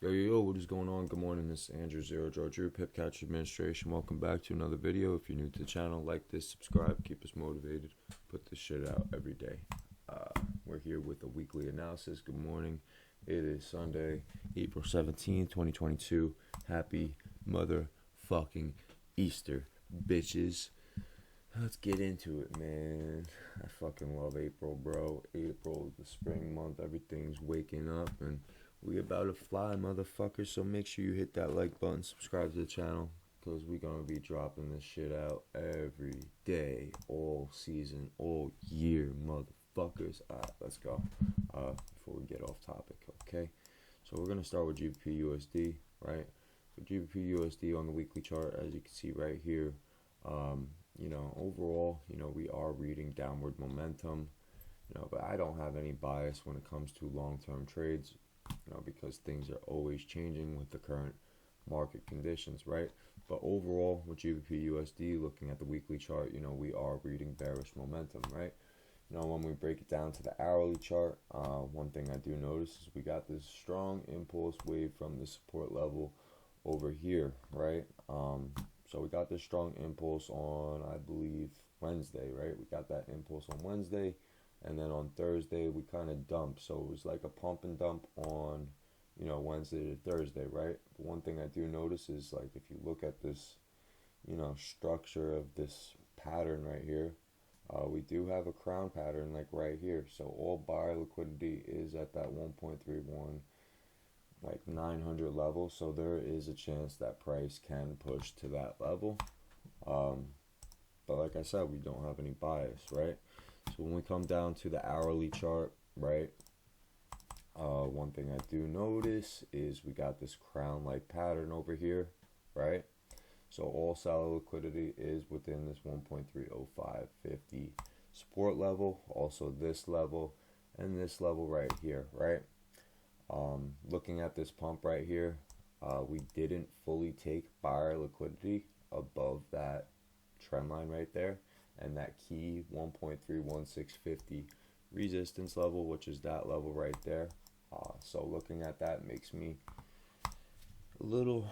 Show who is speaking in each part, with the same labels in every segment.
Speaker 1: Yo, what is going on? Good morning, this is Andrew, ZERODRAWDREW, Pip Catch Administration. Welcome back to another video. If you're new to the channel, like this, subscribe, keep us motivated, put this shit out every day. We're here with a weekly analysis. Good morning. It is Sunday, April 17th, 2022. Happy motherfucking Easter, bitches. Let's get into it, man. I fucking love April, bro. April, the spring month, everything's waking up and we about to fly, motherfuckers. So make sure you hit that like button, subscribe to the channel, because we're going to be dropping this shit out every day, all season, all year, motherfuckers. Alright, let's go. Before we get off topic, okay? So we're going to start with GBP USD, right? So GBP USD on the weekly chart, as you can see right here, overall, we are reading downward momentum, but I don't have any bias when it comes to long-term trades. Because things are always changing with the current market conditions, right? But overall, with GBP USD, looking at the weekly chart, we are reading bearish momentum, right? When we break it down to the hourly chart, one thing I do notice is we got this strong impulse wave from the support level over here, right? So we got this strong impulse on, I believe, Wednesday, right? We got that impulse on Wednesday. And then on Thursday, we kind of dumped. So it was like a pump and dump on, Wednesday to Thursday, right? But one thing I do notice is, like, if you look at this, structure of this pattern right here, we do have a crown pattern, like, right here. So all buyer liquidity is at that 1.31, like, 900 level. So there is a chance that price can push to that level. But like I said, we don't have any bias, right? So when we come down to the hourly chart, right, one thing I do notice is we got this crown-like pattern over here, right? So all seller liquidity is within this 1.30550 support level, also this level, and this level right here, right? Looking at this pump right here, we didn't fully take buyer liquidity above that trend line right there, and that key 1.31650 resistance level, which is that level right there. So looking at that makes me a little,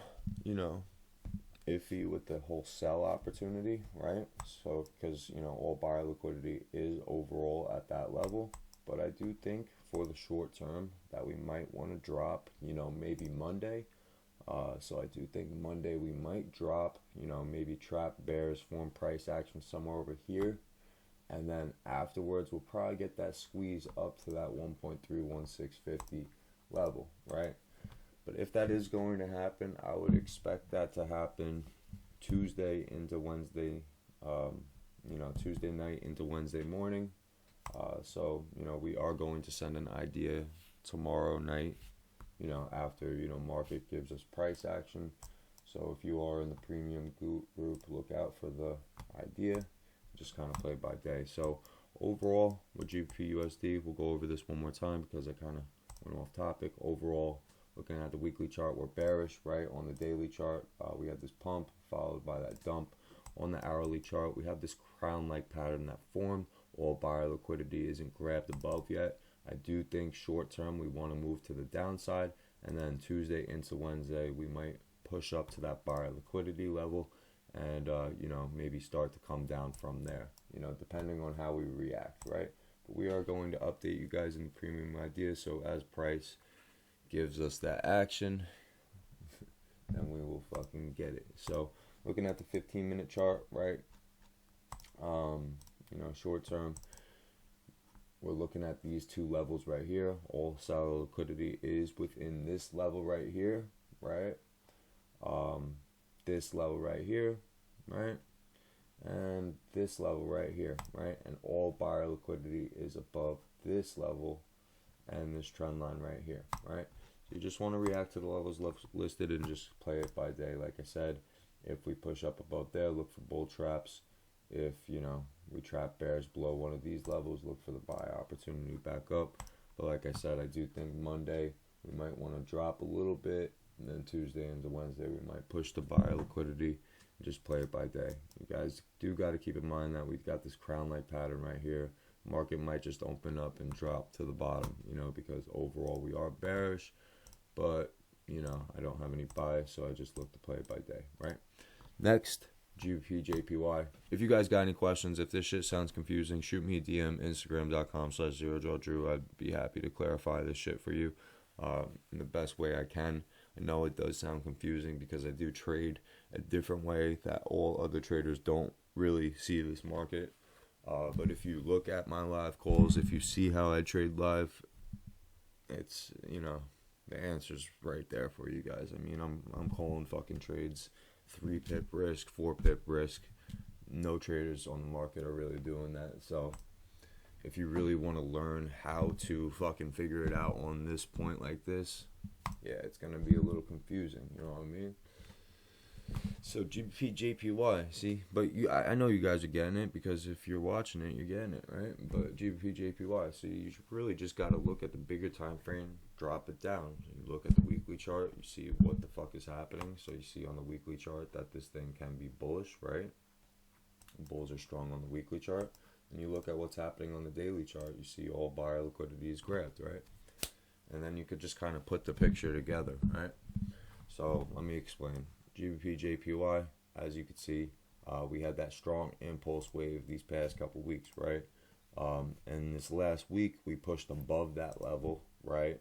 Speaker 1: iffy with the whole sell opportunity, right? So because, all buyer liquidity is overall at that level, but I do think for the short term that we might want to drop, maybe Monday. So I do think Monday we might drop, maybe trap bears, form price action somewhere over here. And then afterwards, we'll probably get that squeeze up to that 1.31650 level, right? But if that is going to happen, I would expect that to happen Tuesday into Wednesday, Tuesday night into Wednesday morning. So, we are going to send an idea tomorrow night, after, market gives us price action. So if you are in the premium group, look out for the idea. Just kind of play by day. So overall, with GBP USD, we'll go over this one more time because I kind of went off topic. Overall, looking at the weekly chart, we're bearish, right? On the daily chart, we had this pump followed by that dump. On the hourly chart, we have this crown-like pattern that formed. All buyer liquidity isn't grabbed above yet. I do think short term we want to move to the downside, and then Tuesday into Wednesday we might push up to that buyer liquidity level and maybe start to come down from there, depending on how we react, right? But we are going to update you guys in the premium ideas, so as price gives us that action, then we will fucking get it. So looking at the 15-minute chart, right, short term, we're looking at these two levels right here. All seller liquidity is within this level right here, right? This level right here, right? And this level right here, right? And all buyer liquidity is above this level and this trend line right here, right? So you just want to react to the levels listed and just play it by day. Like I said, if we push up above there, look for bull traps. If, we trap bears below one of these levels, look for the buy opportunity back up. But like I said, I do think Monday we might want to drop a little bit, and then Tuesday into Wednesday we might push the buyer liquidity and just play it by day. You guys do got to keep in mind that we've got this crown-like pattern right here. Market might just open up and drop to the bottom, because overall we are bearish. But, I don't have any bias, so I just look to play it by day, right? Next, GBP Jpy. If you guys got any questions, if this shit sounds confusing, shoot me a DM, Instagram.com/ZERODRAWDREW. I'd be happy to clarify this shit for you in the best way I can. I know it does sound confusing because I do trade a different way that all other traders don't really see this market. But if you look at my live calls, if you see how I trade live, it's, the answer's right there for you guys. I mean, I'm calling fucking trades 3 pip risk, 4 pip risk. No traders on the market are really doing that. So if you really want to learn how to fucking figure it out on this point like this, yeah, it's going to be a little confusing, you know what I mean? So GBP Jpy, see, but I know you guys are getting it, because if you're watching it, you're getting it, right? But GBP Jpy, so you really just got to look at the bigger time frame, drop it down. You look at the weekly chart, you see what the fuck is happening. So you see on the weekly chart that this thing can be bullish, right? Bulls are strong on the weekly chart. And you look at what's happening on the daily chart, you see all buyer liquidity is grabbed, right? And then you could just kind of put the picture together, right? So let me explain. GBP Jpy, as you can see, we had that strong impulse wave these past couple weeks, right? And this last week we pushed above that level, right?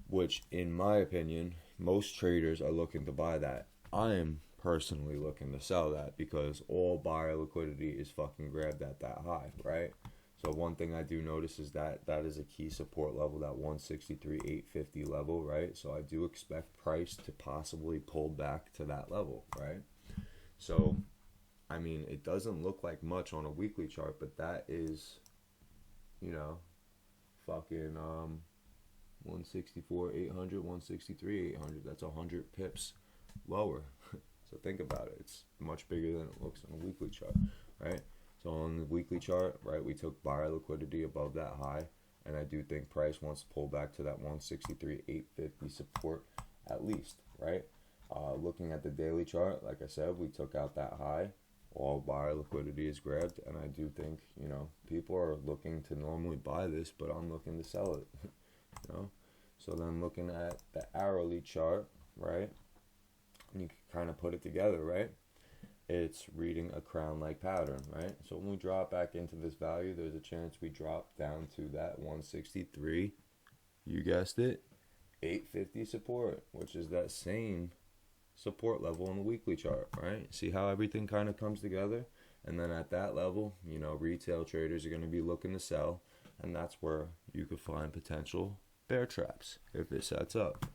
Speaker 1: Which, in my opinion, most traders are looking to buy that. I am personally looking to sell that because all buyer liquidity is fucking grabbed at that high, right? So one thing I do notice is that that is a key support level, that 163.850 level, right? So I do expect price to possibly pull back to that level, right? So, I mean, it doesn't look like much on a weekly chart, but that is, fucking 164.800, 163.800. That's 100 pips lower. So think about it. It's much bigger than it looks on a weekly chart, right? So on the weekly chart, right, we took buyer liquidity above that high, and I do think price wants to pull back to that 163.850 support at least, right? Looking at the daily chart, like I said, we took out that high. All buyer liquidity is grabbed, and I do think, people are looking to normally buy this, but I'm looking to sell it, So then looking at the hourly chart, right, and you can kind of put it together, right? It's reading a crown-like pattern, right? So when we drop back into this value, there's a chance we drop down to that 163, you guessed it, 850 support, which is that same support level on the weekly chart, right? See how everything kind of comes together? And then at that level, retail traders are going to be looking to sell, and that's where you could find potential bear traps if it sets up.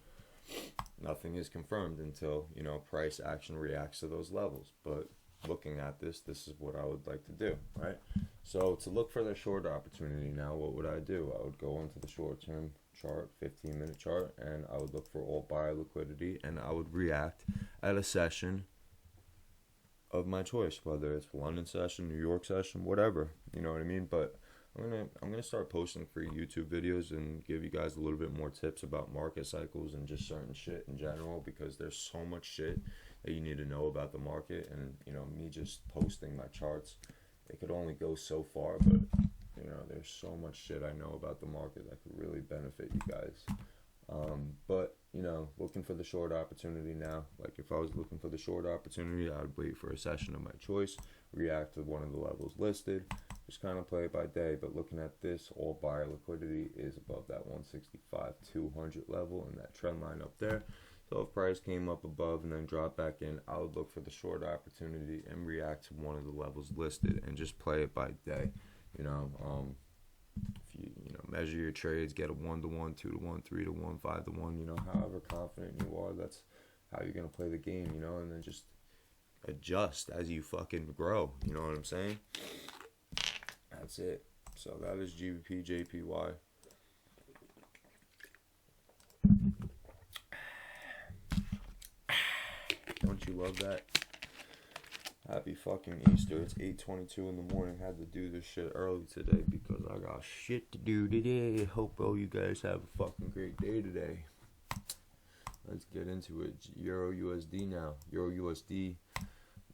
Speaker 1: Nothing is confirmed until, price action reacts to those levels. But looking at this is what I would like to do, right? So to look for the short opportunity now, what would I do? I would go into the short-term chart, 15-minute chart, and I would look for all buyer liquidity, and I would react at a session of my choice, whether it's London session, New York session, whatever, you know what I mean? But I'm gonna start posting free YouTube videos and give you guys a little bit more tips about market cycles and just certain shit in general, because there's so much shit that you need to know about the market, and me just posting my charts, it could only go so far, but there's so much shit I know about the market that could really benefit you guys. But looking for the short opportunity now. Like if I was looking for the short opportunity, I would wait for a session of my choice, react to one of the levels listed, just kind of play it by day. But looking at this, all buyer liquidity is above that 165-200 level and that trend line up there. So if price came up above and then dropped back in, I would look for the short opportunity and react to one of the levels listed and just play it by day. If you measure your trades, get a 1-to-1, 2-to-1, 3-to-1, 5-to-1, however confident you are, that's how you're gonna play the game, and then just adjust as you fucking grow. You know what I'm saying? That's it. So that is GBP Jpy. Don't you love that? Happy fucking Easter. It's 8:22 in the morning. Had to do this shit early today because I got shit to do today. Hope all you guys have a fucking great day today. Let's get into it. Euro USD now. Euro USD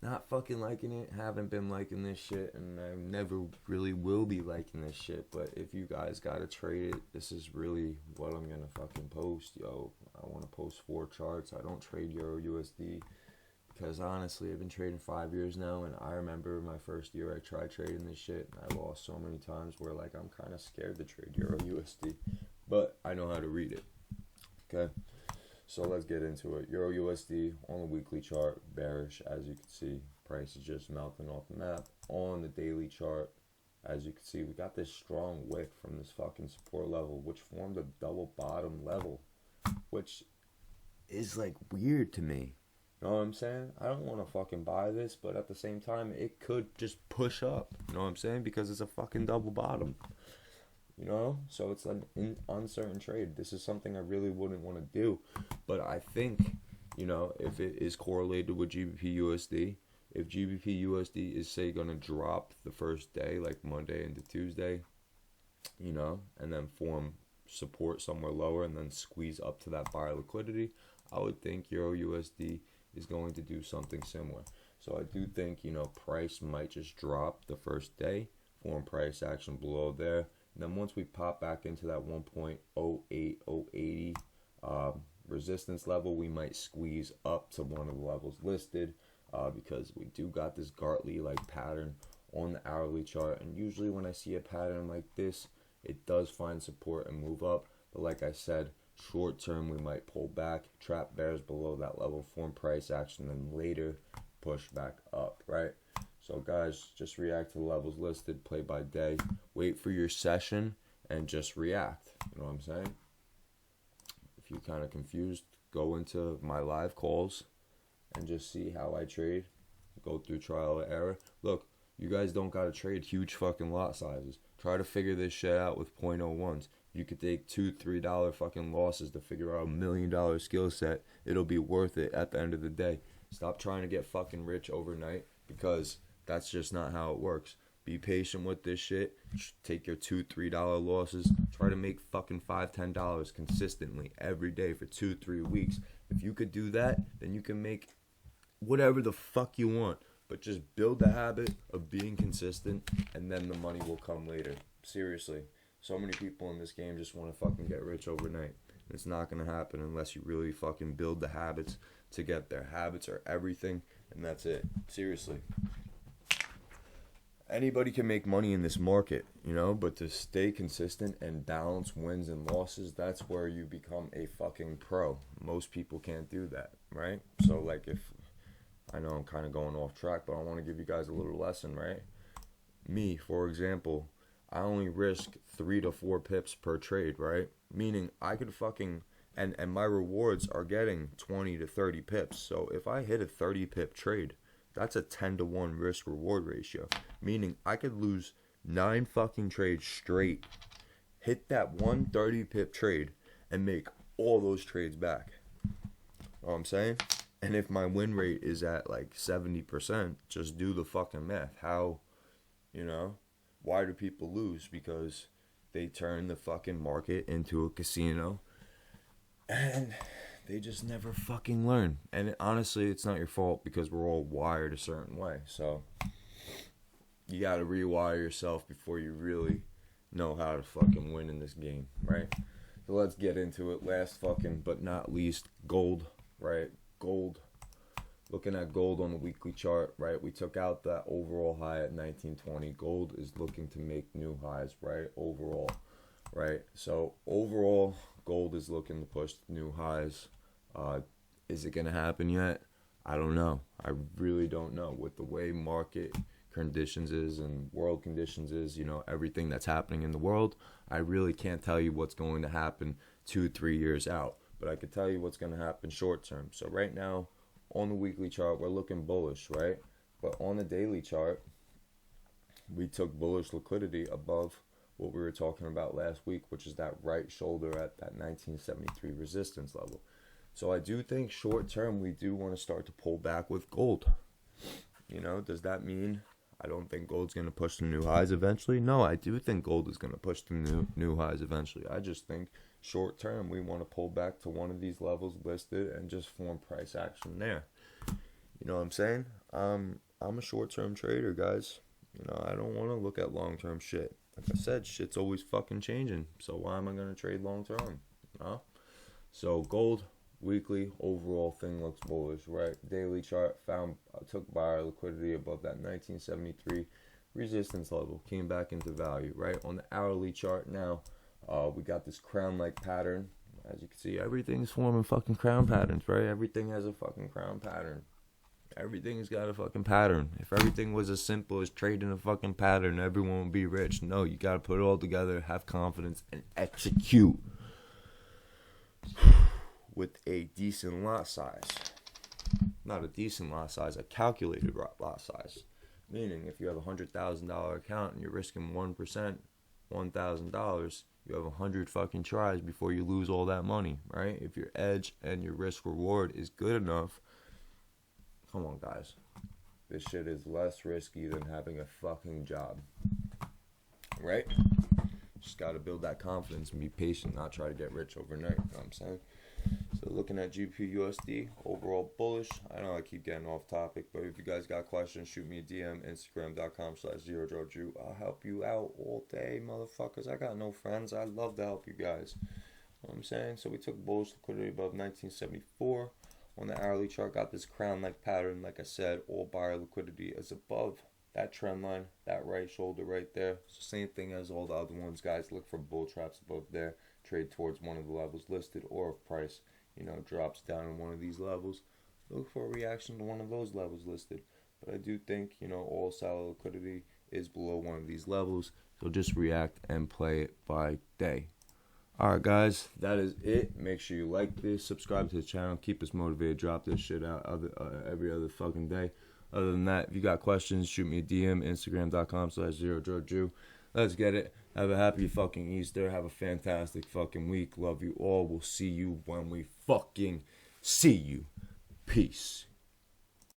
Speaker 1: not fucking liking it, haven't been liking this shit, and I never really will be liking this shit. But if you guys gotta trade it, this is really what I'm gonna fucking post, yo. I want to post 4 charts. I don't trade Euro USD because honestly, I've been trading 5 years now, and I remember my first year I tried trading this shit, and I lost so many times where like I'm kind of scared to trade Euro USD, but I know how to read it. Okay. So let's get into it. Euro USD on the weekly chart, bearish, as you can see. Price is just melting off the map. On the daily chart, as you can see, we got this strong wick from this fucking support level, which formed a double bottom level, which is like weird to me. You know what I'm saying? I don't want to fucking buy this, but at the same time, it could just push up. You know what I'm saying? Because it's a fucking double bottom. You know, so it's an uncertain trade. This is something I really wouldn't want to do, but I think, you know, if it is correlated with GBP USD, if GBP USD is say gonna drop the first day, like Monday into Tuesday, you know, and then form support somewhere lower and then squeeze up to that buyer liquidity, I would think Euro USD is going to do something similar. So I do think, you know, price might just drop the first day, form price action below there. And then once we pop back into that 1.08080 resistance level, we might squeeze up to one of the levels listed because we do got this Gartley-like pattern on the hourly chart. And usually when I see a pattern like this, it does find support and move up. But like I said, short term, we might pull back, trap bears below that level, form price action, and later push back up, right? So guys, just react to the levels listed, play by day. Wait for your session and just react. You know what I'm saying? If you're kind of confused, go into my live calls and just see how I trade. Go through trial and error. Look, you guys don't got to trade huge fucking lot sizes. Try to figure this shit out with 0.01s. You could take $2, $3 fucking losses to figure out $1 million skill set. It'll be worth it at the end of the day. Stop trying to get fucking rich overnight because that's just not how it works. Be patient with this shit. Take your $2, $3 losses. Try to make fucking $5, $10 consistently every day for 2-3 weeks. If you could do that, then you can make whatever the fuck you want. But just build the habit of being consistent, and then the money will come later. Seriously. So many people in this game just want to fucking get rich overnight. It's not going to happen unless you really fucking build the habits to get there. Habits are everything, and that's it. Seriously. Anybody can make money in this market, you know, but to stay consistent and balance wins and losses, that's where you become a fucking pro. Most people can't do that, right? So, like, if I know I'm kind of going off track, but I want to give you guys a little lesson, right? Me, for example, I only risk 3 to 4 pips per trade, right? Meaning I could fucking, and my rewards are getting 20 to 30 pips. So if I hit a 30 pip trade, that's a 10 to 1 risk reward ratio. Meaning I could lose 9 fucking trades straight, hit that 130 pip trade, and make all those trades back. You know what I'm saying? And if my win rate is at like 70%, just do the fucking math. How, you know, why do people lose? Because they turn the fucking market into a casino and they just never fucking learn. And honestly, it's not your fault because we're all wired a certain way. So you got to rewire yourself before you really know how to fucking win in this game, right? So let's get into it. Last fucking but not least, gold, right? Gold. Looking at gold on the weekly chart, right? We took out that overall high at 1920. Gold is looking to make new highs, right? Overall, right? So overall, gold is looking to push new highs. Is it going to happen yet? I don't know. I really don't know. With the way market conditions is and world conditions is, you know, everything that's happening in the world, I really can't tell you what's going to happen 2-3 years out. But I could tell you what's going to happen short term. So right now, on the weekly chart, we're looking bullish, right? But on the daily chart, we took bullish liquidity above what we were talking about last week, which is that right shoulder at that 1973 resistance level. So I do think short term, we do want to start to pull back with gold. You know, does that mean I don't think gold's going to push to new highs eventually? No, I do think gold is going to push to new highs eventually. I just think short term, we want to pull back to one of these levels listed and just form price action there. You know what I'm saying? I'm a short-term trader, guys. You know, I don't want to look at long-term shit. Like I said, shit's always fucking changing. So why am I going to trade long-term? No? So gold, weekly, overall thing looks bullish, right? Daily chart took buyer liquidity above that 1973 resistance level. Came back into value, right? On the hourly chart now, we got this crown-like pattern. As you can see, everything's forming fucking crown patterns, right? Everything has a fucking crown pattern. Everything's got a fucking pattern. If everything was as simple as trading a fucking pattern, everyone would be rich. No, you gotta put it all together, have confidence, and execute with a decent lot size. Not a decent lot size, a calculated lot size. Meaning, if you have a $100,000 account and you're risking 1%, $1,000, you have 100 fucking tries before you lose all that money, right? If your edge and your risk reward is good enough, come on, guys. This shit is less risky than having a fucking job, right? Just got to build that confidence and be patient, not try to get rich overnight. You know what I'm saying? So looking at GBP USD, overall bullish. I know I keep getting off topic, but if you guys got questions, shoot me a DM, Instagram.com/ZERODRAWDREW. I'll help you out all day, motherfuckers. I got no friends. I'd love to help you guys. You know what I'm saying? So we took bullish liquidity above 1974. On the hourly chart, got this crown-like pattern. Like I said, all buyer liquidity is above that trend line, that right shoulder right there. So same thing as all the other ones, guys. Look for bull traps above there. Trade towards one of the levels listed, or if price, drops down in one of these levels, look for a reaction to one of those levels listed. But I do think, all solid liquidity is below one of these levels. So just react and play it by day. Alright, guys, that is it. Make sure you like this, subscribe to the channel, keep us motivated, drop this shit out every other fucking day. Other than that, if you got questions, shoot me a DM, Instagram.com/ZeroDrawDrew. Let's get it. Have a happy fucking Easter. Have a fantastic fucking week. Love you all. We'll see you when we fucking see you. Peace.